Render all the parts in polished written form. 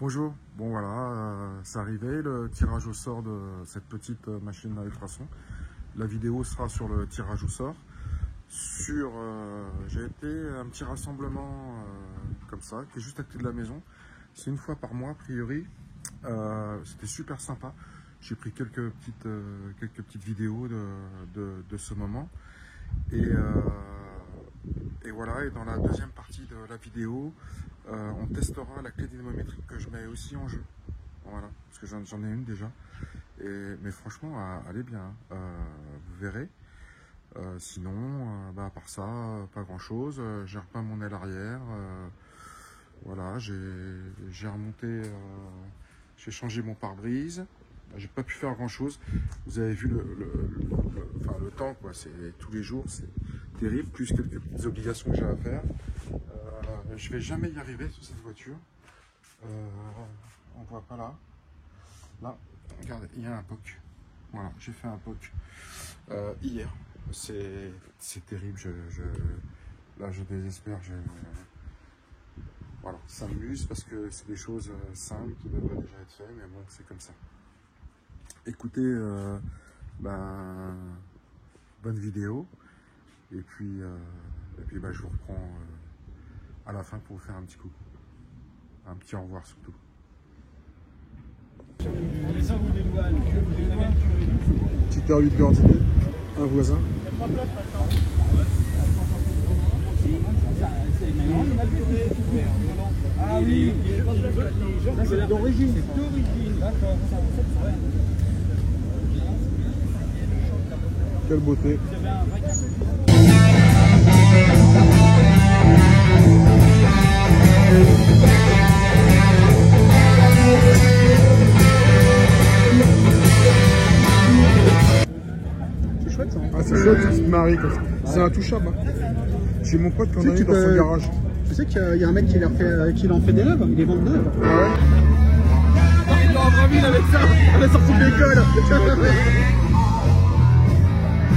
Bonjour, bon voilà, c'est arrivé le tirage au sort de cette petite machine à ultrasons. La vidéo sera sur le tirage au sort. J'ai été à un petit rassemblement comme ça, qui est juste à côté de la maison. C'est une fois par mois a priori. C'était super sympa. J'ai pris quelques petites vidéos de ce moment. Et voilà, et dans la deuxième partie de la vidéo, on testera la clé dynamométrique que je mets aussi en jeu. Voilà, parce que j'en ai une déjà. Mais franchement, elle est bien, vous verrez. Sinon, à part ça, pas grand chose. J'ai repeint mon aile arrière. Voilà, j'ai remonté, j'ai changé mon pare-brise. J'ai pas pu faire grand chose. Vous avez vu le temps, quoi. C'est tous les jours, c'est terrible. Plus quelques petites obligations que j'ai à faire. Je vais jamais y arriver sur cette voiture. On voit pas là. Là, regardez, il y a un POC. Voilà, j'ai fait un POC hier. C'est terrible. Là, je désespère. Voilà, ça m'amuse parce que c'est des choses simples qui devraient déjà être faites, mais bon, c'est comme ça. Écoutez, bonne vidéo, et puis je vous reprends à la fin pour vous faire un petit coucou, un petit au revoir surtout. Petite heure 8 d'identité, un voisin. Ah oui, c'est d'origine. D'accord. Quelle beauté. C'est chouette ça. Ah, c'est chouette, une petite Marie. C'est intouchable. Hein. J'ai mon pote qui en a une dans son garage. Tu sais qu'il y a un mec qui en fait des neuves, il les vend de neuves. Ah ouais. Il est en Braville avec ça, à la sortie de l'école.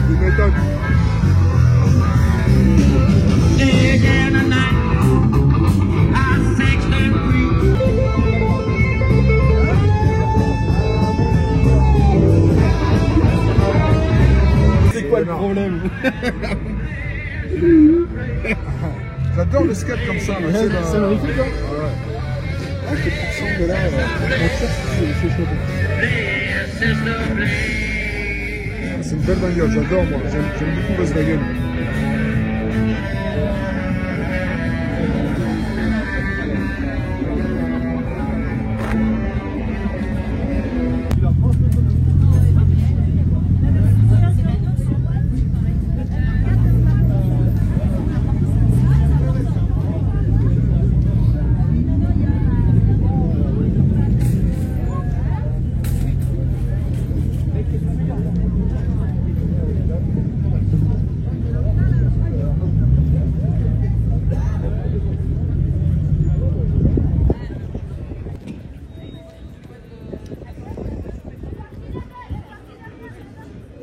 Une méthode. C'est quoi le problème? J'adore le skate comme ça. C'est magnifique, hein? Ouais. Ah, je te sens de là, c'est chaud. C'est une belle bagnole, j'adore moi. J'aime beaucoup Volkswagen.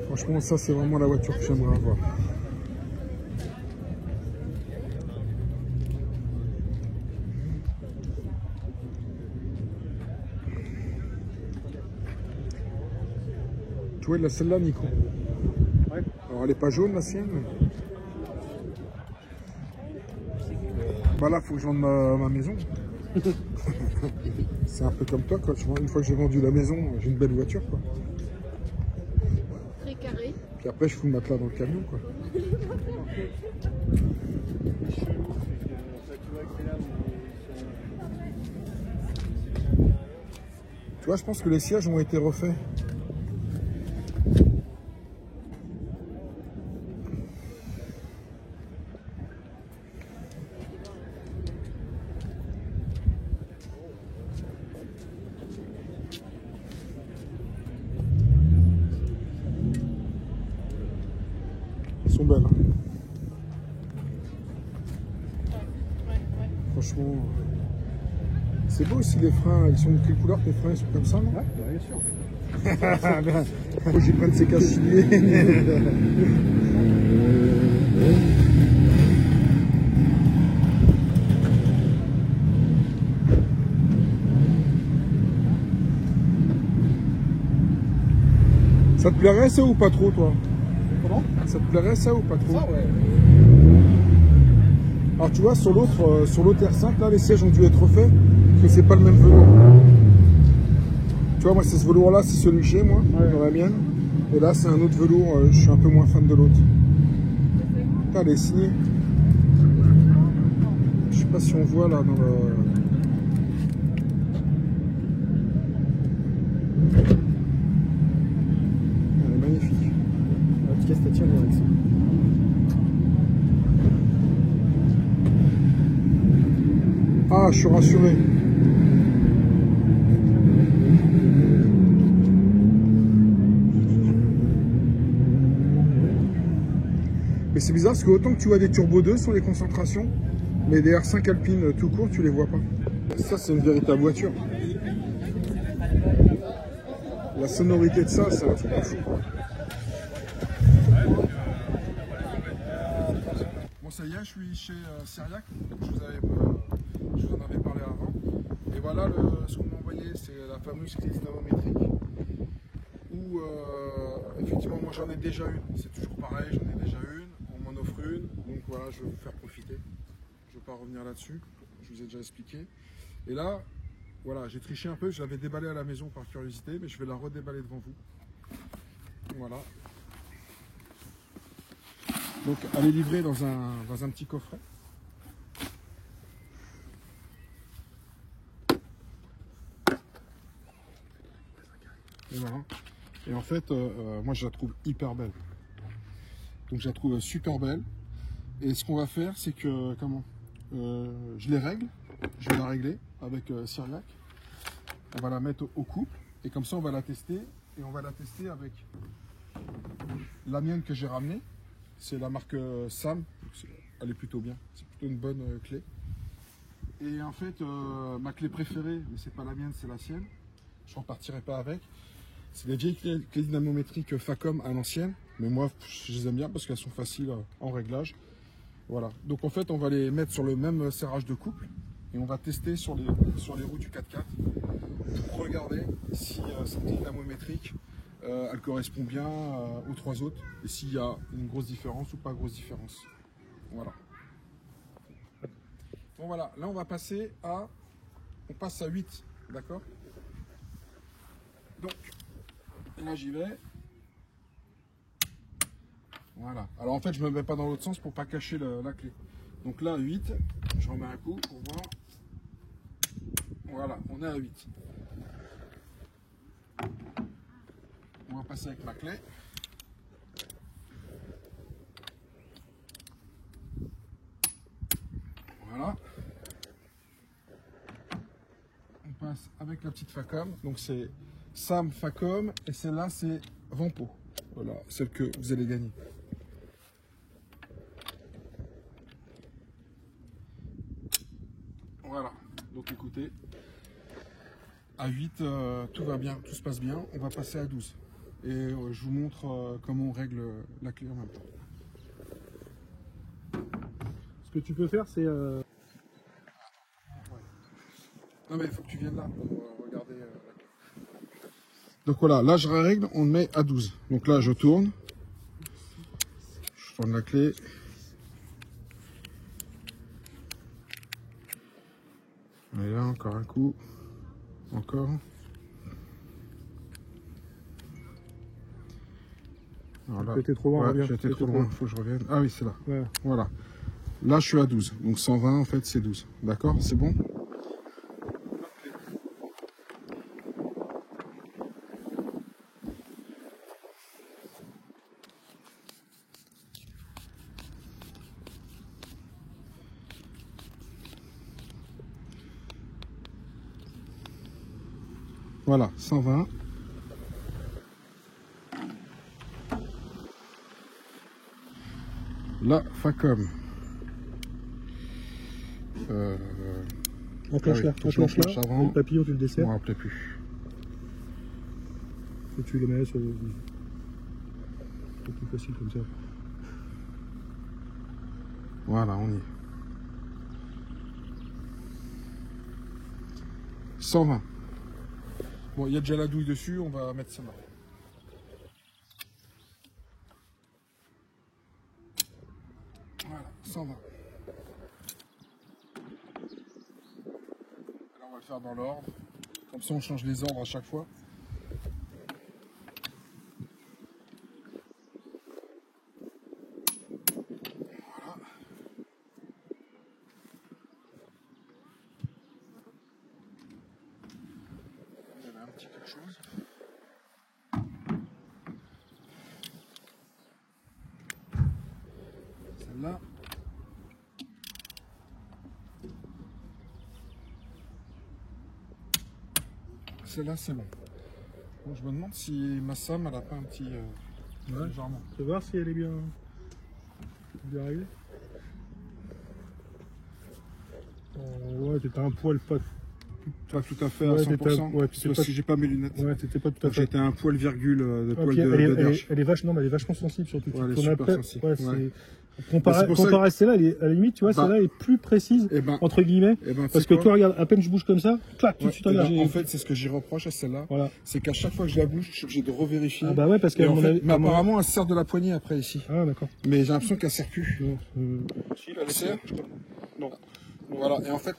Franchement, ça c'est vraiment la voiture que j'aimerais avoir. Tu vois, celle-là, Nico. Ouais. Alors, elle est pas jaune, la sienne. Bah là, faut que je vende ma maison. C'est un peu comme toi, quoi. Tu vois, une fois que j'ai vendu la maison, j'ai une belle voiture, quoi. Très carré. Puis après, je fous le matelas dans le camion, quoi. Tu vois, je pense que les sièges ont été refaits. Elles sont belles. Hein. Franchement, c'est beau aussi les freins. Ils sont de quelle couleur tes freins? Ils sont comme ça, non? Ouais, bien sûr. Faut que j'y prenne ces casse-souliers. Ça te plairait ça ou pas trop, toi? Comment? Ça te plairait ça ou pas trop? Ça, ouais. Alors tu vois, sur l'autre R5, là, les sièges ont dû être refaits, mais c'est pas le même velours. Tu vois, moi, c'est ce velours-là, c'est celui que j'ai, moi, dans la mienne. Et là, c'est un autre velours, je suis un peu moins fan de l'autre. Putain, elle est signée. Je sais pas si on voit, là, dans le... Elle est magnifique. La petite caisse, t'as tiré avec ça. Ah, je suis rassuré. Mais c'est bizarre parce que autant que tu vois des Turbo 2 sur les concentrations, mais des R5 Alpine tout court, tu les vois pas. Ça, c'est une véritable voiture. La sonorité de ça, c'est un truc de fou. Bon, ça y est, je suis chez Syriac. Je vous en avais parlé avant. Et voilà, ce qu'on m'a envoyé, c'est la fameuse clé dynamométrique. Où, effectivement, moi j'en ai déjà une. C'est toujours pareil, j'en ai déjà une. On m'en offre une. Donc voilà, je vais vous faire profiter. Je ne vais pas revenir là-dessus. Je vous ai déjà expliqué. Et là, voilà, j'ai triché un peu. Je l'avais déballée à la maison par curiosité, mais je vais la redéballer devant vous. Voilà. Donc, elle est livrée dans un petit coffret. Et voilà. Et en fait, moi je la trouve hyper belle. Donc je la trouve super belle. Et ce qu'on va faire, c'est que, je les règle. Je vais la régler avec Syriac. On va la mettre au couple. Et comme ça, on va la tester. Et on va la tester avec la mienne que j'ai ramenée. C'est la marque Sam. Elle est plutôt bien. C'est plutôt une bonne clé. Et en fait, ma clé préférée, mais c'est pas la mienne, c'est la sienne. Je ne repartirai pas avec. C'est des vieilles clés dynamométriques Facom à l'ancienne, mais moi je les aime bien parce qu'elles sont faciles en réglage. Voilà, donc en fait on va les mettre sur le même serrage de couple et on va tester sur les roues du 4x4 pour regarder si cette clé dynamométrique elle correspond bien aux trois autres et s'il y a une grosse différence ou pas grosse différence. Voilà. Bon voilà, là on va passer on passe à 8, d'accord? Donc là j'y vais. Voilà. Alors en fait je me mets pas dans l'autre sens pour pas cacher la clé. Donc là 8, je remets un coup pour voir. Voilà, on est à 8. On va passer avec ma clé. Voilà. On passe avec la petite Facom. Donc c'est Sam Facom et celle-là c'est Vampo. Voilà, celle que vous allez gagner. Voilà, donc écoutez, à 8, tout va bien, tout se passe bien. On va passer à 12. Et je vous montre comment on règle la clé en même temps. Ce que tu peux faire, c'est... Non mais il faut que tu viennes là pour regarder la clé. Donc voilà, là je règle, on le met à 12. Donc là je tourne la clé. Et là encore un coup. Encore. J'étais trop loin, ouais, j'étais trop loin, il faut que je revienne. Ah oui, c'est là. Ouais. Voilà. Là, je suis à 12. Donc 120, en fait, c'est 12. D'accord? C'est bon? Voilà, 120. La Facom. Enclenche là, enclenche là, avant. le papillon tu le desserres. Je ne me rappelais plus. Et tu le mets sur le... C'est plus facile comme ça. Voilà, on y est. 120. Bon, il y a déjà la douille dessus, on va mettre ça là. 220. Là, on va le faire dans l'ordre. Comme ça, on change les ordres à chaque fois. Voilà. Il y avait un petit quelque chose. Celle-là. Celle-là, c'est bon. Bon. Je me demande si ma Sam, elle a pas un petit... Ouais. légèrement. Tu vas voir si elle est bien réglée. Ouais, t'étais un poil pas... Pas tout à fait à Ouais, 100%, ouais, parce que j'ai pas mes lunettes. Ouais, t'étais pas tout à fait... J'étais un poil virgule de Ah, poil puis de derche. elle est vachement sensible surtout. Ouais, elle est Ton super appel- sensible. ouais, Ouais. Comparé à celle-là, à la limite, tu vois, Bah, celle-là est plus précise, Et ben, entre guillemets, tu parce que sais quoi, toi, regarde, à peine je bouge comme ça, clac, tout de ouais, suite, regarde. en fait, c'est ce que j'y reproche à celle-là. Voilà. C'est qu'à chaque fois que je la bouge, je suis obligé de revérifier. Ah bah ouais, parce Et qu'à en mon fait, avis... mais apparemment, elle se sert de la poignée après ici. Ah d'accord. Mais j'ai l'impression qu'elle sert plus. Non, si, Elle sert. Non. Voilà. Et en fait,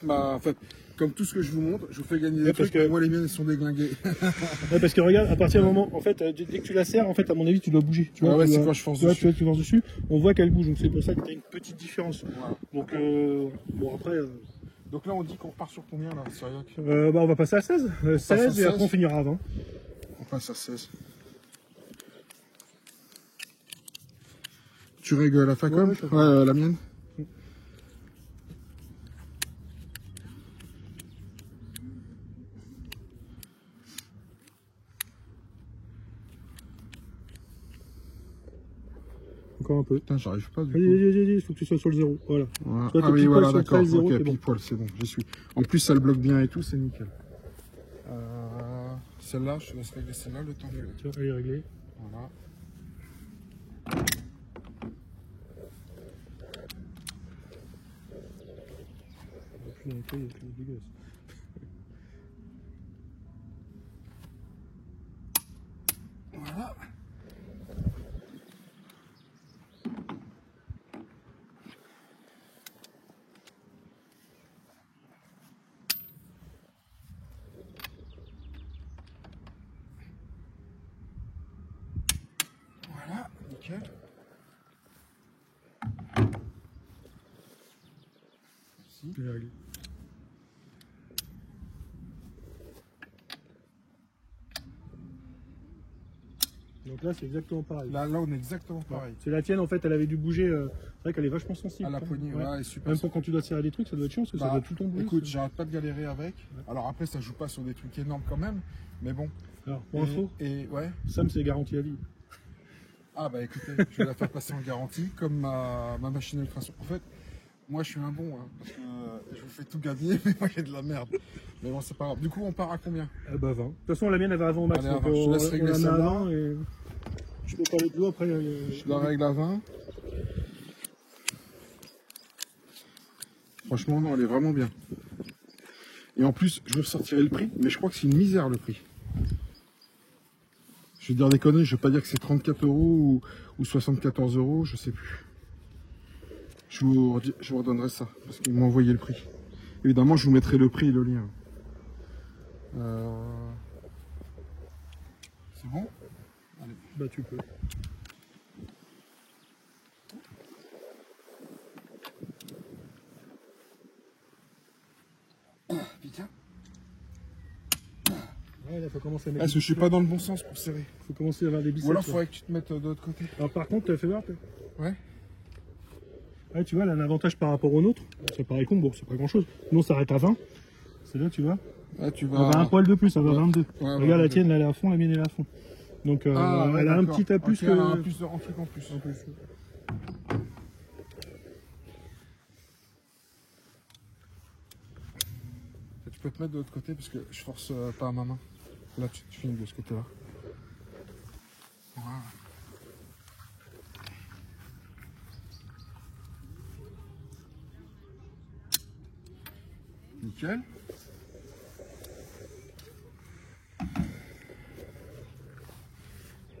comme tout ce que je vous montre, je vous fais gagner des Ouais, parce trucs. que- Moi, les miennes, elles sont déglinguées. Ouais, parce que regarde, à partir du moment, en fait, dès que tu la serres, en fait, à mon avis, tu dois bouger. Tu vois, Ah ouais, tu c'est dois- quand je force tu vois, dessus. tu forces dessus, on voit qu'elle bouge, donc c'est pour ça que tu as une petite différence. Voilà. Donc, bon, après, Donc là, on dit qu'on repart sur combien là, Syriac? bah, on va passer à 16. 16 et 16. après on finira à 20. On passe à 16. Tu règles la Facom? Ouais, je fais Ouais, la mienne. Encore un peu. Putain, j'arrive pas du coup. Vas-y, il faut que tu sois sur le 0. Voilà. Voilà. Toi, t'es Ah oui, pile voilà, poil sur le d'accord. 13, 0, Ok, c'est bon. pile poil, c'est bon, j'y suis. En plus, ça le bloque bien et tout, c'est nickel. Celle-là, je te laisse régler celle-là le temps que... Tu vois, elle est réglée. Voilà. Il y a plus dégueulasse. Voilà. Voilà, nickel. Merci. Elle est réglée. Donc là, c'est exactement pareil. Là, on est exactement pareil. C'est la tienne, en fait, elle avait dû bouger. C'est vrai qu'elle est vachement sensible. À la hein. poignée, Ouais. ouais, elle est super. Même pour quand tu dois serrer des trucs, ça doit être chiant parce que ça doit tout le temps bouger. Écoute, j'arrête pas de galérer avec. Alors après, ça joue pas sur des trucs énormes quand même, mais bon. Alors, pour info, Et ouais. Sam, c'est garanti à vie. Ah bah écoutez, je vais la faire passer en garantie, comme ma machine à ultrason. En fait, moi je suis un bon, hein, parce que je vous fais tout gagner, mais moi j'ai de la merde. Mais bon, c'est pas grave. Du coup, on part à combien? Bah 20. De toute façon, la mienne, elle va avant au max. Allez, donc, avant. Je te laisse régler on la met à celle-là. 20 et... Je peux parler de l'eau après. Je la règle à 20. Franchement, non, elle est vraiment bien. Et en plus, je vous ressortirai le prix, mais je crois que c'est une misère le prix. Je vais dire des conneries, je vais pas dire que c'est 34 € ou 74 €, je sais plus. Je vous redonnerai ça, parce qu'ils m'ont envoyé le prix. Évidemment, je vous mettrai le prix et le lien. C'est bon? Allez. Bah tu peux. Putain. Ouais, là, faut commencer à mettre. Parce que je suis pas dans le bon sens pour serrer. Faut commencer à avoir des biceps. Ou alors, il là. faudrait que tu te mettes de l'autre côté. Alors par contre, fais voir. Ouais. Ouais, tu vois, elle a un avantage par rapport au nôtre. Ça paraît con, bon, c'est pas grand chose. Nous, on s'arrête à 20. C'est là, tu vois. Là, tu Elle vas. va un poil de plus, elle va à 22. Ouais, Regarde, la 22. tienne, là, elle est à fond, la mienne, elle est à fond. Donc, Ouais, elle a un d'accord. petit à plus Ok, que. elle a un plus de truc en plus. Tu peux te mettre de l'autre côté parce que je force pas à ma main. Là, tu finis de ce côté-là. Voilà. Nickel.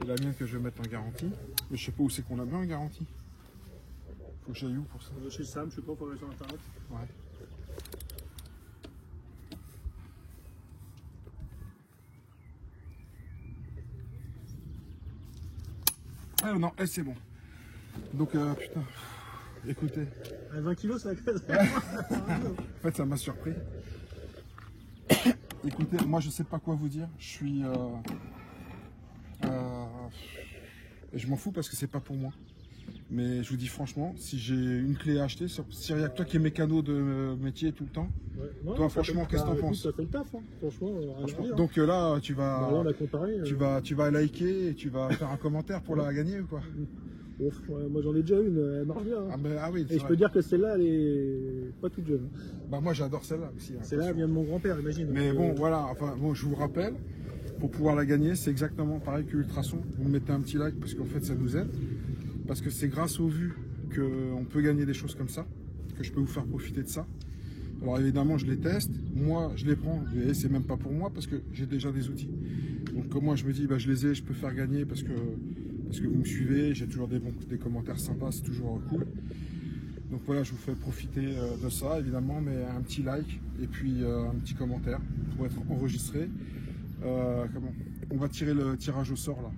Et la mienne que je vais mettre en garantie. Mais je sais pas où c'est qu'on la met en garantie. Faut que j'aille où pour ça? Chez Sam, je sais pas, faut aller sur internet. Ouais. Ah non, c'est bon. Donc, putain, écoutez. 20 kilos, ça casse. En fait, ça m'a surpris. Écoutez, moi, je sais pas quoi vous dire. Je suis... je m'en fous parce que c'est pas pour moi. Mais je vous dis franchement, si j'ai une clé à acheter, s'il n'y a que toi qui es mécano de métier tout le temps, ouais, toi franchement, qu'est-ce que t'en penses? Ça fait le taf, hein. Franchement, donc là, tu vas, on a comparé, tu vas liker et tu vas faire un commentaire pour la gagner ou quoi? Ouf, ouais, moi j'en ai déjà une, elle marche bien. Hein. Ah oui, et je peux dire que celle-là, elle est pas toute jeune. Bah moi j'adore celle-là aussi. Hein, celle-là vient de mon grand-père, imagine. Mais bon, voilà, enfin bon, je vous rappelle, pour pouvoir la gagner, c'est exactement pareil que Ultrason. Vous me mettez un petit like parce qu'en fait ça nous aide. Parce que c'est grâce aux vues qu'on peut gagner des choses comme ça, que je peux vous faire profiter de ça. Alors évidemment, je les teste, moi je les prends, et c'est même pas pour moi parce que j'ai déjà des outils. Donc comme moi je me dis, bah, je les ai, je peux faire gagner parce que vous me suivez, j'ai toujours des commentaires sympas, c'est toujours cool. Donc voilà, je vous fais profiter de ça évidemment, mais un petit like et puis un petit commentaire pour être enregistré. On va tirer le tirage au sort là.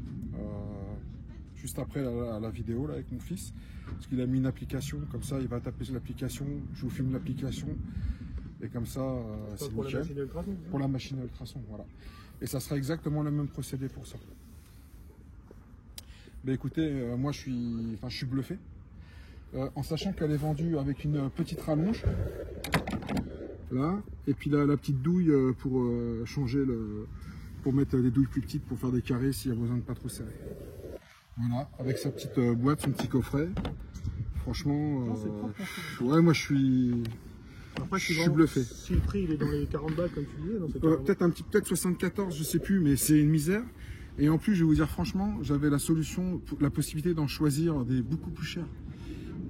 Juste après la vidéo là, avec mon fils, parce qu'il a mis une application, comme ça il va taper l'application, je vous filme l'application, et comme ça c'est nickel. Pour la machine à ultrason, voilà. Et ça sera exactement le même procédé pour ça. Mais écoutez, moi je suis bluffé, en sachant qu'elle est vendue avec une petite rallonge, là, et puis la petite douille pour changer pour mettre des douilles plus petites pour faire des carrés s'il y a besoin de pas trop serrer. Voilà, avec sa petite boîte, son petit coffret. Franchement, ouais, moi je suis bluffé. Si le prix il est dans les 40 balles comme tu disais, peut-être 74, je sais plus, mais c'est une misère. Et en plus, je vais vous dire franchement, j'avais la solution, la possibilité d'en choisir des beaucoup plus chers.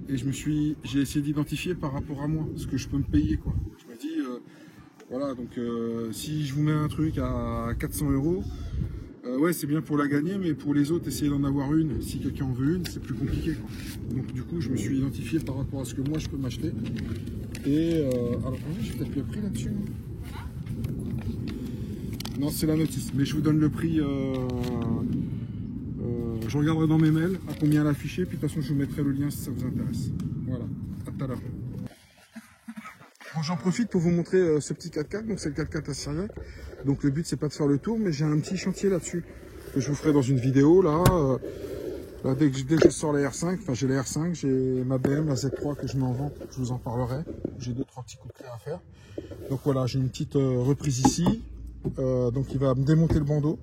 Et j'ai essayé d'identifier par rapport à moi, ce que je peux me payer, quoi. Je me dis, voilà, donc si je vous mets un truc à 400 €. Ouais, c'est bien pour la gagner, mais pour les autres, essayer d'en avoir une, si quelqu'un en veut une, c'est plus compliqué, quoi. Donc du coup, je me suis identifié par rapport à ce que moi je peux m'acheter. Et alors, j'ai peut-être le prix là-dessus. Non, c'est la notice, mais je vous donne le prix. Je regarderai dans mes mails à combien l'afficher, puis de toute façon, je vous mettrai le lien si ça vous intéresse. Voilà, à tout à l'heure. Bon, j'en profite pour vous montrer ce petit 4x4, donc c'est le 4x4 à Syriac. Donc le but c'est pas de faire le tour, mais j'ai un petit chantier là-dessus que je vous ferai dans une vidéo là. Là dès que je sors la R5, enfin j'ai la R5, j'ai ma BM, la Z3 que je mets en vente, je vous en parlerai. J'ai 2-3 petits coups de clé à faire. Donc voilà, j'ai une petite reprise ici. Donc il va me démonter le bandeau.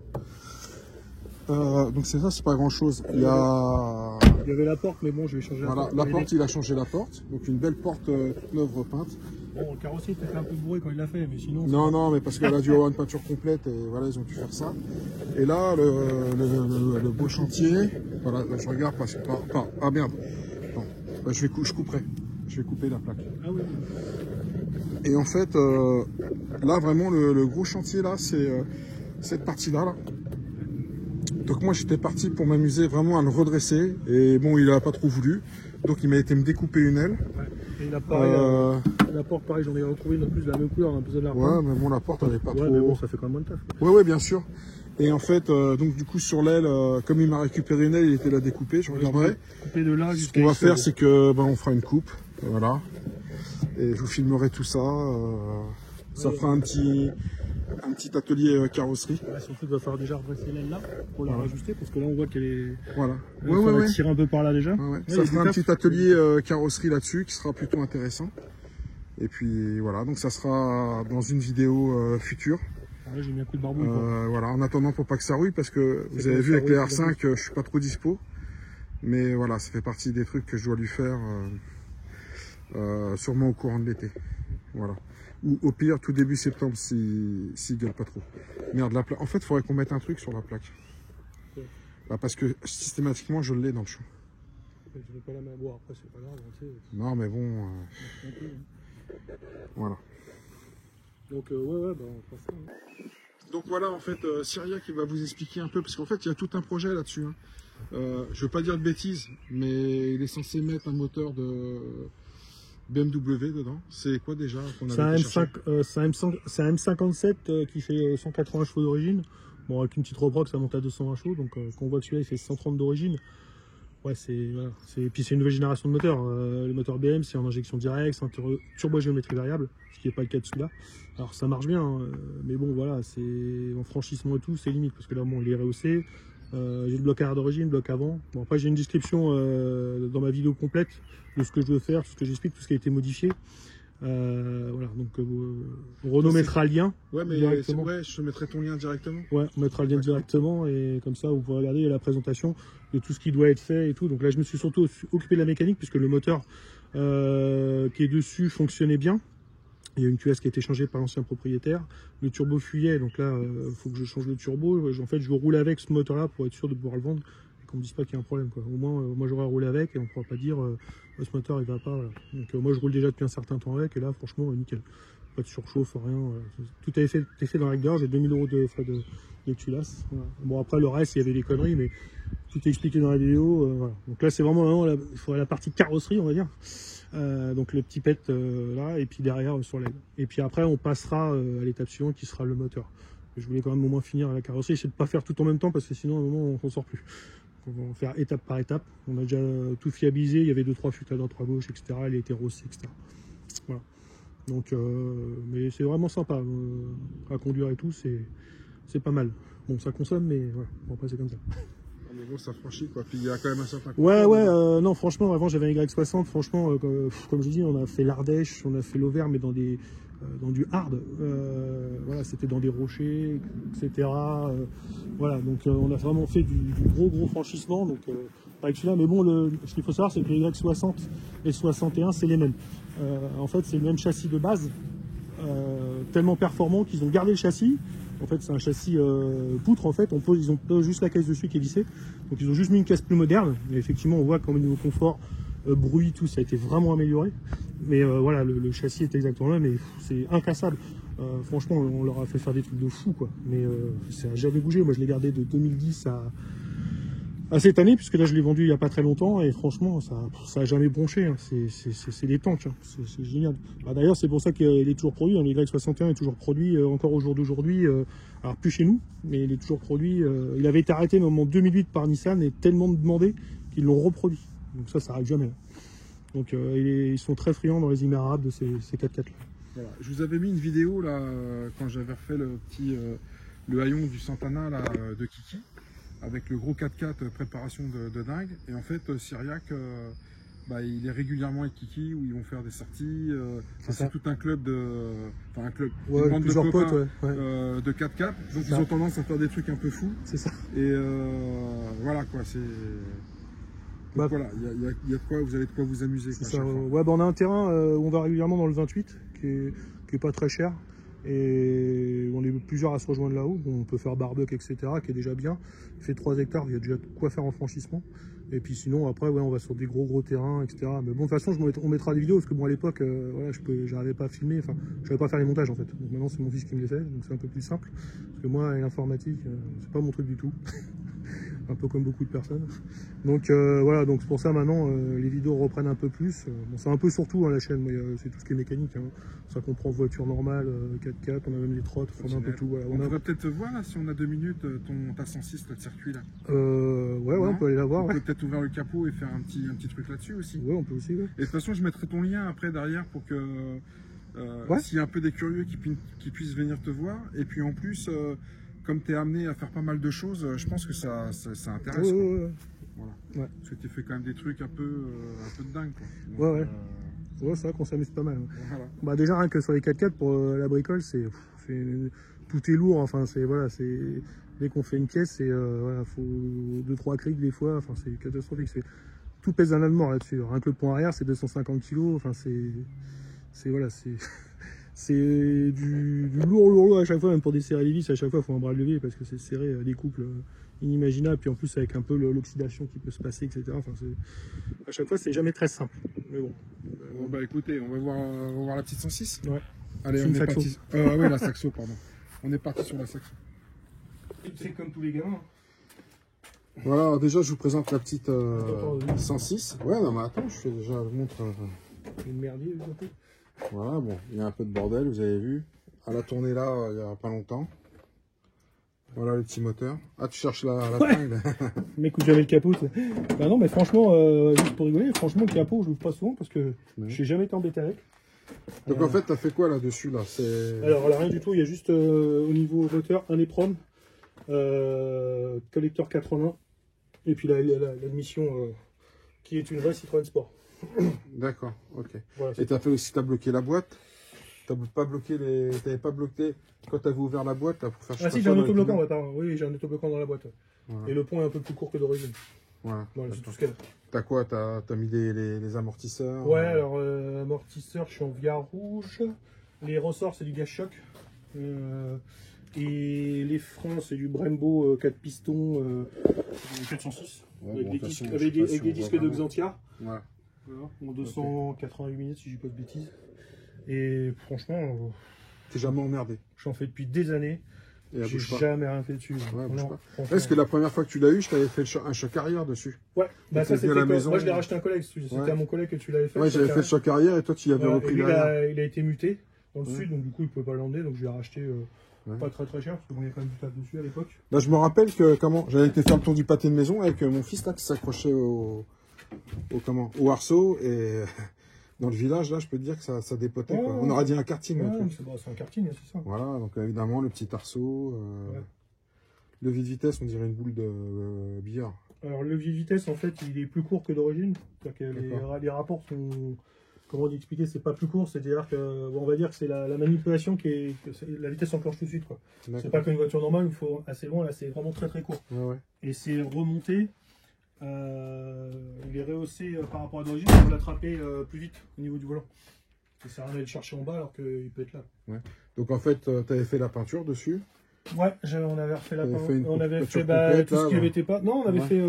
Donc c'est ça, c'est pas grand chose. Il y avait la porte, mais bon, je vais changer la porte. La porte, il a changé la porte. Donc une belle porte toute neuve repeinte. Bon, le carrossier était un peu bourré quand il l'a fait, mais sinon... Non, mais parce qu'elle a dû avoir une peinture complète et voilà, ils ont dû faire ça. Et là, le beau chantier, voilà, là, je regarde parce que... Ah merde, non, bah, je couperai. Je vais couper la plaque. Ah oui. Et en fait, là, vraiment, le gros chantier, là, c'est cette partie-là, là. Donc moi, j'étais parti pour m'amuser vraiment à le redresser. Et bon, il n'a pas trop voulu. Donc il m'a été me découper une aile. Ouais. Et la porte, pareil, j'en ai retrouvé une en plus de la même couleur, un peu de la ouais, mais bon, la porte, elle est pas trop... mais bon, ça fait quand même le taf. Ouais, bien sûr. Et en fait, donc du coup, sur l'aile, comme il m'a récupéré une aile, il était là découpé, je regarderai. Couper de là, ce qu'on va faire, c'est que on fera une coupe. Voilà. Et je vous filmerai tout ça. Ça fera un petit atelier carrosserie. Ouais, surtout, il va falloir déjà redresser l'aile là pour la rajuster, parce que là, on voit qu'elle est... Voilà. Elle va tirer un peu par là déjà. Ça fera un petit atelier carrosserie là-dessus qui sera plutôt intéressant. Et puis voilà, donc ça sera dans une vidéo future. Ouais, j'ai mis un coup de barbouille. Voilà, en attendant pour pas que ça rouille, parce que vous avez vu avec les R5, je suis pas trop dispo. Mais voilà, ça fait partie des trucs que je dois lui faire sûrement au courant de l'été. Voilà. Ou au pire, tout début septembre, s'il gueule pas trop. Merde, la plaque. En fait, il faudrait qu'on mette un truc sur la plaque. Ouais. Bah, parce que systématiquement, je l'ai dans le chou. Je vais pas la mettre. Bon, après, c'est pas grave. Non, mais bon. Voilà. Donc, ouais, bah, on fera ça. Hein. Donc voilà, en fait, Syriac, il va vous expliquer un peu, parce qu'en fait, il y a tout un projet là-dessus. Hein. Je veux pas dire de bêtises, mais il est censé mettre un moteur de BMW dedans. C'est quoi déjà qu'on C'est un, avait été chercher c'est un M57 qui fait 180 chevaux d'origine. Bon, avec une petite reproc, ça monte à 220 chevaux. Donc, quand on voit que celui-là, il fait 130 d'origine. Ouais, voilà. Puis c'est une nouvelle génération de moteurs. Le moteur BM, c'est en injection directe, c'est en turbo géométrie variable, ce qui n'est pas le cas de celui-là. Alors ça marche bien, hein, mais bon, voilà, c'est en franchissement et tout, c'est limite, parce que là, bon, il est rehaussé. J'ai le bloc arrière d'origine, bloc avant. Bon, après, j'ai une description dans ma vidéo complète de ce que je veux faire, tout ce que j'explique, tout ce qui a été modifié. Voilà, donc Renault mettra le lien. Ouais, mais directement. ouais, je mettrai ton lien directement. Ouais, on mettra le lien directement et comme ça vous pourrez regarder la présentation de tout ce qui doit être fait et tout. Donc là, je me suis surtout occupé de la mécanique puisque le moteur qui est dessus fonctionnait bien. Il y a une QS qui a été changée par l'ancien propriétaire. Le turbo fuyait, donc là, il faut que je change le turbo. En fait, je roule avec ce moteur-là pour être sûr de pouvoir le vendre et qu'on me dise pas qu'il y a un problème, quoi. Au moins, moi, j'aurais roulé avec et on ne pourra pas dire ce moteur il va pas. Voilà. Donc moi, je roule déjà depuis un certain temps avec et là, franchement, nickel. Pas de surchauffe, rien. Tout a été fait dans la règle d'or. J'ai 2000 € de frais de culasse. Voilà. Bon, après, le reste, il y avait des conneries, mais tout est expliqué dans la vidéo. Voilà. Donc là, c'est vraiment la partie carrosserie, on va dire. Donc le petit pet là, et puis derrière sur l'aile. Et puis après, on passera à l'étape suivante qui sera le moteur. Je voulais quand même au moins finir la carrosserie. Essayer de pas faire tout en même temps parce que sinon, à un moment, on s'en sort plus. On va faire étape par étape. On a déjà tout fiabilisé. Il y avait 2-3 fuites à droite, à gauche, etc. Elle a été rossée, etc. Voilà. Donc, mais c'est vraiment sympa à conduire et tout, c'est pas mal. Bon, ça consomme, mais voilà, bon, après c'est comme ça. Mais bon, ça franchit quoi, puis il y a quand même un certain confort. Ouais, non, franchement, avant j'avais un Y60, franchement, comme je dis, on a fait l'Ardèche, on a fait l'Auvergne, mais dans du hard, voilà, c'était dans des rochers, etc. Voilà, donc on a vraiment fait du gros franchissement, donc avec celui-là, mais bon, ce qu'il faut savoir, c'est que les Y60 et 61, c'est les mêmes. En fait, c'est le même châssis de base, tellement performant qu'ils ont gardé le châssis. En fait, c'est un châssis poutre. En fait, ils ont juste la caisse dessus qui est vissée. Donc, ils ont juste mis une caisse plus moderne. Mais effectivement, on voit qu'au niveau confort, bruit, tout, ça a été vraiment amélioré. Mais voilà, le châssis est exactement le même. Et c'est incassable. Franchement, on leur a fait faire des trucs de fou, quoi. Mais ça n'a jamais bougé. Moi, je l'ai gardé de 2010 à cette année, puisque là je l'ai vendu il n'y a pas très longtemps et franchement ça a jamais bronché, hein. C'est des tanks, hein. C'est génial. Bah, d'ailleurs c'est pour ça qu'il est toujours produit, hein. Le Y61 est toujours produit encore au jour d'aujourd'hui, alors plus chez nous, mais il est toujours produit. Il avait été arrêté au moment 2008 par Nissan et tellement demandé qu'ils l'ont reproduit, donc ça n'arrête jamais. Donc ils sont très friands dans les Émirats arabes de ces 4x4 là. Voilà. Je vous avais mis une vidéo là quand j'avais refait le haillon du Santana là, de Kiki, avec le gros 4x4 préparation de dingue. Et en fait, Cyriac, il est régulièrement avec Kiki où ils vont faire des sorties. C'est tout un club un club, ouais, une bande de copains potes, de 4x4. Donc ils ont tendance à faire des trucs un peu fous. C'est ça. Et voilà quoi, c'est. Voilà, il y a de quoi, vous avez de quoi vous amuser. Quoi, ça, ouais, on a un terrain où on va régulièrement dans le 28 qui est pas très cher. Et on est plusieurs à se rejoindre là-haut. On peut faire barbecue, etc., qui est déjà bien. Il fait 3 hectares, il y a déjà de quoi faire en franchissement. Et puis sinon, après, ouais, on va sur des gros terrains, etc. Mais bon, de toute façon, on mettra des vidéos parce que bon, à l'époque, voilà, j'arrivais pas à filmer, enfin, je savais pas faire les montages en fait. Donc maintenant, c'est mon fils qui me les fait, donc c'est un peu plus simple. Parce que moi, l'informatique, c'est pas mon truc du tout. Un peu comme beaucoup de personnes. Donc voilà, donc c'est pour ça maintenant les vidéos reprennent un peu plus. Bon, c'est un peu surtout la chaîne, mais c'est tout ce qui est mécanique. Hein. Ça comprend voiture normale, 4x4, on a même des trottes, on a un peu tout. Voilà. On pourrait peut-être voir là, si on a 2 minutes, ta 106, le circuit là. Ouais, on peut aller la voir. On peut peut-être ouvrir le capot et faire un petit truc là-dessus aussi. Ouais, on peut aussi. Ouais. Et de toute façon, je mettrai ton lien après derrière pour que s'il y a un peu des curieux qui puissent venir te voir. Et puis en plus, comme tu es amené à faire pas mal de choses, je pense que ça intéresse. Ouais. Voilà. Ouais. Parce que tu fais quand même des trucs un peu de dingue. Quoi. Donc, ouais. Ouais, c'est vrai qu'on s'amuse pas mal. Ouais. Voilà. Bah déjà rien que sur les 4x4 pour la bricole, tout est lourd. Enfin dès qu'on fait une pièce, voilà, faut 2-3 clics des fois. Enfin c'est catastrophique. Tout pèse un âne-mort là-dessus. Rien que le pont arrière, c'est 250 kg. Enfin c'est du lourd à chaque fois, même pour desserrer les vis, à chaque fois il faut un bras levé parce que c'est serré, des couples inimaginables, puis en plus avec un peu l'oxydation qui peut se passer, etc. Enfin, à chaque fois c'est jamais très simple, mais bon. Bon bah écoutez, on va voir la petite 106. Ouais. Allez, on est parti. Oui, la saxo, pardon. On est parti sur la saxo. C'est comme tous les gamins. Voilà, alors déjà je vous présente la petite 106. Ouais, non mais attends, je fais déjà, je montre. Une merdier, un peu. Voilà, bon, il y a un peu de bordel, vous avez vu. Elle a tourné là il y a pas longtemps. Voilà le petit moteur. Ah, tu cherches la fringue. Mais écoute jamais le capot. Bah non, mais franchement, juste pour rigoler, franchement, le capot, je l'ouvre pas souvent parce que j'ai jamais été embêté avec. Donc en fait, t'as fait quoi là-dessus là, Alors là, rien du tout, il y a juste au niveau moteur un EPROM, collecteur 80, et puis l'admission qui est une vraie Citroën Sport. D'accord, ok. Voilà, et t'as fait aussi, t'as bloqué la boîte. T'avais pas bloqué quand t'avais ouvert la boîte là, pour faire. Ah si, j'ai un autobloquant, ouais, pardon. Oui, j'ai un autobloquant dans la boîte. Voilà. Et le pont est un peu plus court que d'origine. Voilà, c'est tout ce qu'elle a. T'as quoi? T'as mis les amortisseurs? Ouais, alors amortisseur, je suis en via rouge. Les ressorts, c'est du gaz choc. Et les freins, c'est du Brembo 4 pistons 406. Ouais, avec bon, des disques de Xantia. Voilà. Voilà, en 288 minutes, si je dis pas de bêtises. Et franchement, t'es jamais emmerdé. J'en fais depuis des années. J'ai jamais rien fait dessus. Ouais, non, parce que la première fois que tu l'as eu, je t'avais fait un choc arrière dessus. Ouais, bah ça c'était maison. Moi je l'ai racheté à un collègue, c'était à mon collègue que tu l'avais fait. Ouais, j'avais fait le choc arrière et toi tu y avais repris derrière. Il a été muté dans le sud, donc du coup il pouvait pas l'emmener, donc je l'ai racheté pas très cher, parce qu'on avait quand même du taf dessus à l'époque. Bah, je me rappelle que j'avais été faire le tour du pâté de maison avec mon fils là qui s'accrochait au arceau et dans le village là, je peux te dire que ça dépotait quoi. On aurait dit un karting. C'est un karting, c'est ça. Voilà, donc évidemment le petit arceau. Le levier de vitesse, on dirait une boule de billard. Alors le levier de vitesse, en fait, il est plus court que d'origine. C'est-à-dire que les rapports sont... Comment on dit expliquer, c'est pas plus court, c'est-à-dire que on va dire que c'est la manipulation la vitesse enclenche tout de suite, quoi. C'est pas comme une voiture normale où il faut assez loin, là c'est vraiment très court. Et c'est remonté, il est rehaussé par rapport à d'origine pour l'attraper plus vite au niveau du volant. Ça sert à rien d'aller le chercher en bas alors qu'il peut être là. Donc en fait, tu avais fait la peinture dessus. Ouais, on avait refait la peinture. On avait fait complète, tout ce qui avait été pas. Non, on avait fait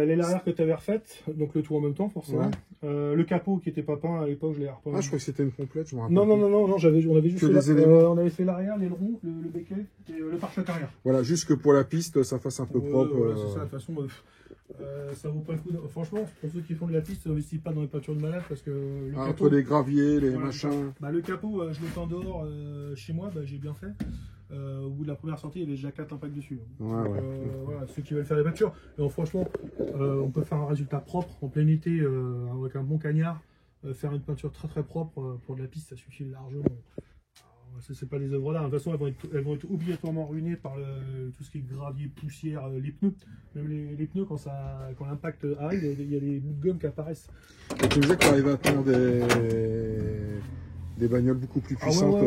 l'aile arrière que tu avais refaite, donc le tout en même temps forcément. Le capot qui était pas peint à l'époque, je l'ai repeint. Ah, je crois que c'était une complète, je me rappelle. Non, on avait juste fait on avait fait l'arrière, l'aileron, le becquet et le pare-choc arrière. Voilà, juste que pour la piste, ça fasse un peu propre. C'est ça, de toute façon, ça vaut pas le coup. Franchement, pour ceux qui font de la piste, n'investissez pas dans les peintures de malade parce que le capot, entre les graviers, les machins. Le capot, je l'ai peint dehors chez moi, j'ai bien fait. Au bout de la première sortie, il y avait déjà 4 impacts dessus. Voilà, ceux qui veulent faire des peintures. Franchement, on peut faire un résultat propre en plein été avec un bon cagnard. Faire une peinture très propre pour de la piste, ça suffit largement. C'est pas des œuvres d'art. De toute façon, elles vont être obligatoirement ruinées par tout ce qui est gravier, poussière, les pneus. Même les pneus, quand l'impact arrive, il y a des bouts de gomme qui apparaissent. Et tu me disais que tu arrives à tenir des bagnoles beaucoup plus puissantes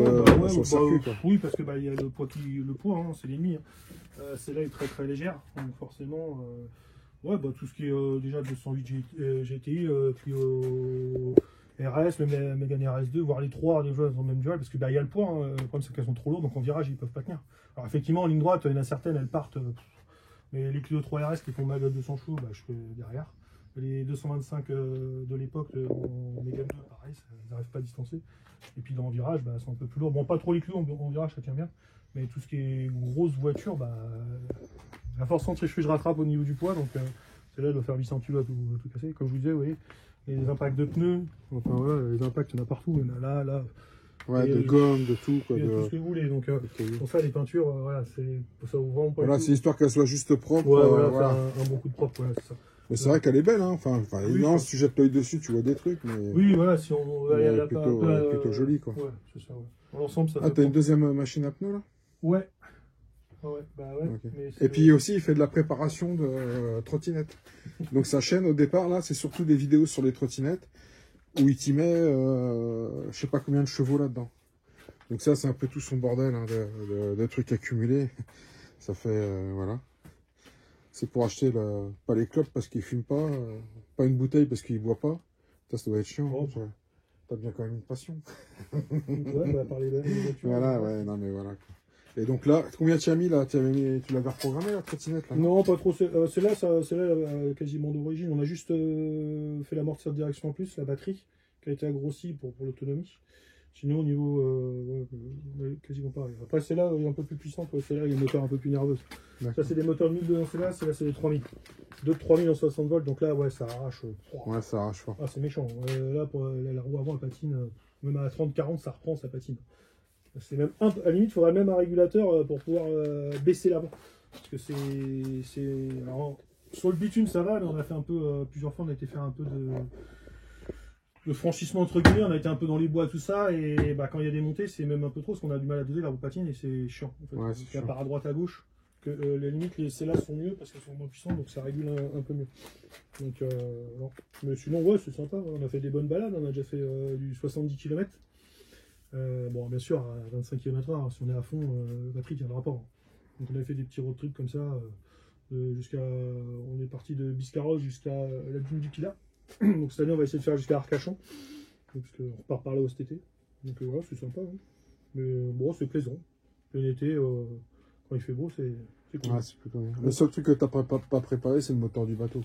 sur le circuit. Oui, parce que il y a le poids, c'est l'ennemi. Celle-là est très légère, donc forcément, tout ce qui est déjà 208 GTI, Clio RS, le Mégane RS2, voire les 3, déjà elles ont le même duel, parce que y a le poids. Le problème c'est qu'elles sont trop lourdes, donc en virage ils peuvent pas tenir. Alors effectivement en ligne droite, il y en a certaines, elles partent, mais les Clio 3 RS qui font mal à 200 chevaux, je fais derrière. Les 225 de l'époque, en Mégane 2, pareil, elles n'arrivent pas à distancer. Et puis dans le virage, elles sont un peu plus lourdes. Bon, pas trop les Clio, en virage ça tient bien, mais tout ce qui est grosse voiture, la force centrifuge rattrape au niveau du poids, donc celle-là doit faire 800 kg à tout casser. Comme je vous disais, vous voyez, les impacts de pneus, enfin voilà, les impacts, il y en a partout, il y en a là. Ouais, de gomme, de tout. Il y a tout ce que vous voulez. Donc, pour ça, les peintures, ça vous vend pas. Voilà, c'est histoire qu'elle soit juste propre. Faire un bon coup de propre, c'est ça. Mais c'est vrai qu'elle est belle, hein. Évidemment, si tu jettes l'œil dessus, tu vois des trucs. Mais... Oui, voilà, si on va aller à la plutôt joli, quoi. Ouais, c'est ça, ouais. Dans l'ensemble, ça. Ah, t'as une deuxième machine à pneus, là? Ouais. Et puis aussi, il fait de la préparation de trottinette. Donc sa chaîne, au départ, là, c'est surtout des vidéos sur les trottinettes où il t'y met, je sais pas combien de chevaux là-dedans. Donc ça, c'est un peu tout son bordel de trucs accumulés. Ça fait, voilà. C'est pour acheter, pas les clopes parce qu'il fume pas une bouteille parce qu'il boit pas. Ça doit être chiant. T'as bien quand même une passion. Parler de voilà, non mais voilà, quoi. Et donc là, combien tu as mis là? Tu l'avais reprogrammé la trottinette là? Non, pas trop. Celle-là, quasiment d'origine. On a juste fait l'amortisseur de direction en plus, la batterie, qui a été agrossie pour l'autonomie. Sinon, au niveau. Ouais, quasiment pareil. Après, celle-là est un peu plus puissante. Ouais, celle-là, il y a un moteur un peu plus nerveux. Ça, c'est des moteurs de 1200 celle-là. Celle-là, c'est des 3000. Deux de 3000 en 60 volts. Donc là, ouais, ça arrache. Ouais, ça arrache fort. Ah, c'est méchant. Là, pour la roue avant, elle patine. Même à 30-40, ça reprend, ça patine. C'est même à la limite, il faudrait même un régulateur pour pouvoir baisser l'avant. Parce que alors, sur le bitume, ça va, mais on a fait un peu, plusieurs fois, on a été faire un peu de franchissement entre guillemets, on a été un peu dans les bois, tout ça, et bah, quand il y a des montées, c'est même un peu trop, parce qu'on a du mal à doser, la roue patine, et c'est chiant. En fait. Ouais, il y a part à droite, à gauche, que les limites, celles-là sont mieux, parce qu'elles sont moins puissantes, donc ça régule un peu mieux. Donc, non. Mais sinon, ouais, c'est sympa, on a fait des bonnes balades, on a déjà fait du 70 km. Bon, bien sûr, à 25 km/h, si on est à fond, la batterie ne tiendra pas. Donc, on a fait des petits road trips comme ça, on est parti de Biscarrosse jusqu'à la dune du Pilat. Donc, cette année, on va essayer de faire jusqu'à Arcachon, parce qu'on repart par là cet été. Donc, voilà, c'est sympa. Hein. Mais bon, c'est plaisant. Plein été, quand il fait beau, c'est cool. Ouais, c'est plutôt bien. Le seul truc que tu n'as pas préparé, c'est le moteur du bateau.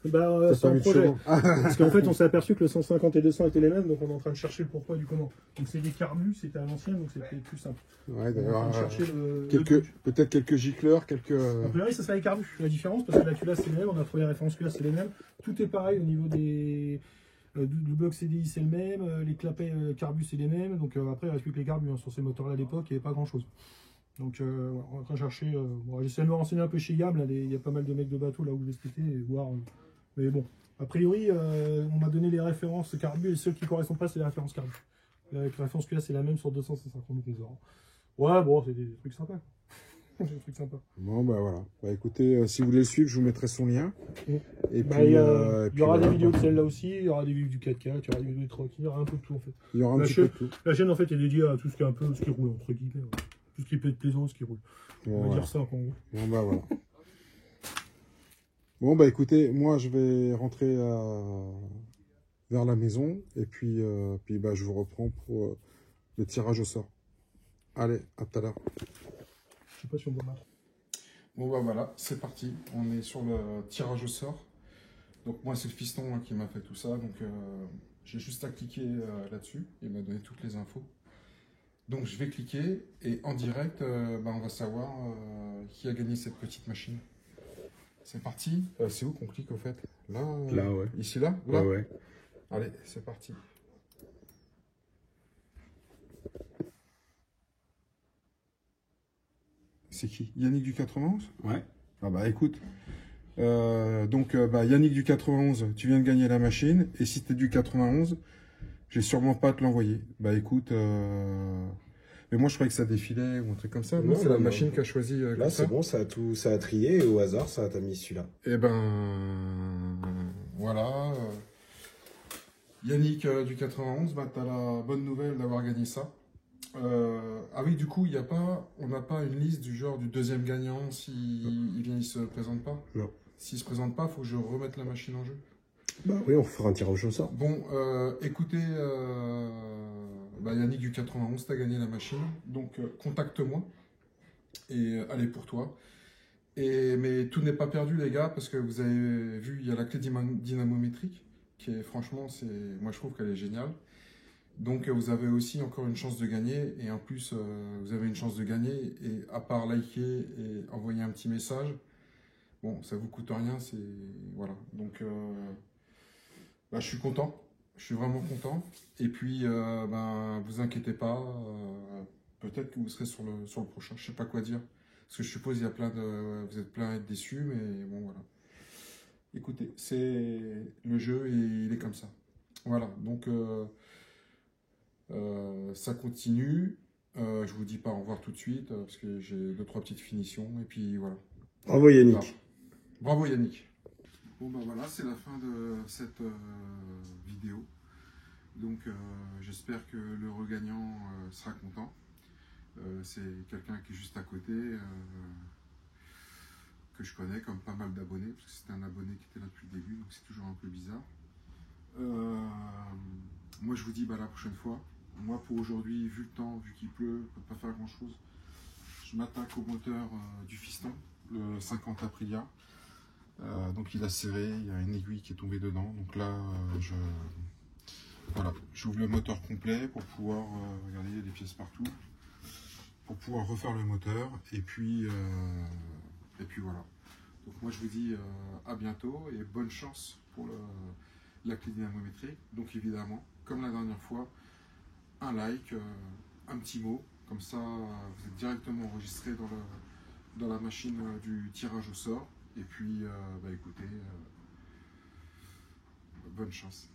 Bah, c'est un projet. Parce qu'en fait, on s'est aperçu que le 150 et 200 étaient les mêmes, donc on est en train de chercher le pourquoi du comment. Donc c'est des carbus, c'était à l'ancienne, donc c'était plus simple. Ouais, d'ailleurs, peut-être quelques gicleurs, quelques... A priori, ça serait les carbus. La différence, parce que la culasse c'est les mêmes, on a trouvé la référence culasse c'est les mêmes. Tout est pareil au niveau des... le bloc CDI c'est le même, les clapets carbus c'est les mêmes, donc après il reste plus que les carbus. Hein. Sur ces moteurs-là à l'époque, il n'y avait pas grand-chose. Donc on est en train de chercher, j'essaie de me renseigner un peu chez Yab, il y a pas mal de mecs de bateau là où je vais cet été et voir. Mais bon, a priori, on m'a donné les références carbu et ceux qui ne correspondent pas, c'est les références carbu. La référence que là, c'est la même sur 250 donc on verra. Ouais, bon, c'est des trucs sympas. Des trucs sympas. Bon, bah voilà. Bah écoutez, si vous voulez le suivre, je vous mettrai son lien. Et puis, il y aura des vidéos de celle-là aussi, il y aura des vidéos du 4K, il y aura des vidéos de troquis, il y aura un peu de tout en fait. Il y aura un petit peu de tout. La chaîne en fait est dédiée à tout ce qui est un peu, ce qui roule entre guillemets. Tout ce qui peut être plaisant, ce qui roule. On va dire ça en gros. Bon, bah voilà. Bon, bah écoutez, moi je vais rentrer vers la maison et puis bah, je vous reprends pour le tirage au sort. Allez, à tout à l'heure. Je sais pas si on voit mal. Bon, bah voilà, c'est parti. On est sur le tirage au sort. Donc, moi, c'est le fiston hein, qui m'a fait tout ça. Donc, j'ai juste à cliquer là-dessus. Il m'a donné toutes les infos. Donc, je vais cliquer et en direct, bah, on va savoir qui a gagné cette petite machine. C'est parti. C'est où qu'on clique au fait? Là, ouais. Ici, là, Ouais. Allez, c'est parti. C'est qui? Yannick du 91? Ouais. Ah bah écoute. Bah, Yannick du 91, tu viens de gagner la machine. Et si tu es du 91, je vais sûrement pas te l'envoyer. Bah écoute. Mais moi, je croyais que ça défilait ou un truc comme ça. Non, c'est la machine qui a choisi. Là, c'est bon, ça a trié et au hasard, ça t'a mis celui-là. Et ben voilà. Yannick du 91, bah, tu as la bonne nouvelle d'avoir gagné ça. Ah oui, du coup, on n'a pas une liste du genre du deuxième gagnant s'il vient, il se présente pas. Non. S'il se présente pas, il faut que je remette la machine en jeu. Bah oui, on fera un tirage au sort. Bon, écoutez, bah, Yannick du 91, tu as gagné la machine. Donc, contacte-moi. Et allez pour toi. Mais tout n'est pas perdu, les gars, parce que vous avez vu, il y a la clé dynamométrique, qui est franchement, moi je trouve qu'elle est géniale. Donc vous avez aussi encore une chance de gagner, et en plus vous avez une chance de gagner, et à part liker et envoyer un petit message, bon, ça vous coûte rien, voilà. Donc bah, je suis content, je suis vraiment content, et puis ben, vous inquiétez pas, peut-être que vous serez sur le prochain, je sais pas quoi dire, parce que je suppose il y a vous êtes plein à être déçus, mais bon voilà. Écoutez, c'est le jeu et il est comme ça. Voilà, donc ça continue. Je vous dis pas au revoir tout de suite parce que j'ai 2-3 petites finitions et puis voilà. Bravo Yannick. Voilà. Bravo Yannick. Bon ben voilà, c'est la fin de cette vidéo. Donc j'espère que le regagnant sera content. C'est quelqu'un qui est juste à côté, que je connais comme pas mal d'abonnés, parce que c'était un abonné qui était là depuis le début, donc c'est toujours un peu bizarre. Moi je vous dis bah, la prochaine fois. Moi pour aujourd'hui, vu le temps, vu qu'il pleut, je ne peux pas faire grand chose. Je m'attaque au moteur du fiston, le 50 Aprilia. Donc il a serré, il y a une aiguille qui est tombée dedans. Donc là Voilà, j'ouvre le moteur complet pour pouvoir, regardez, il y a des pièces partout, pour pouvoir refaire le moteur, et puis voilà. Donc moi je vous dis à bientôt et bonne chance pour la clé dynamométrique. Donc évidemment, comme la dernière fois, un like, un petit mot, comme ça vous êtes directement enregistré dans la machine du tirage au sort. Et puis écoutez, bonne chance.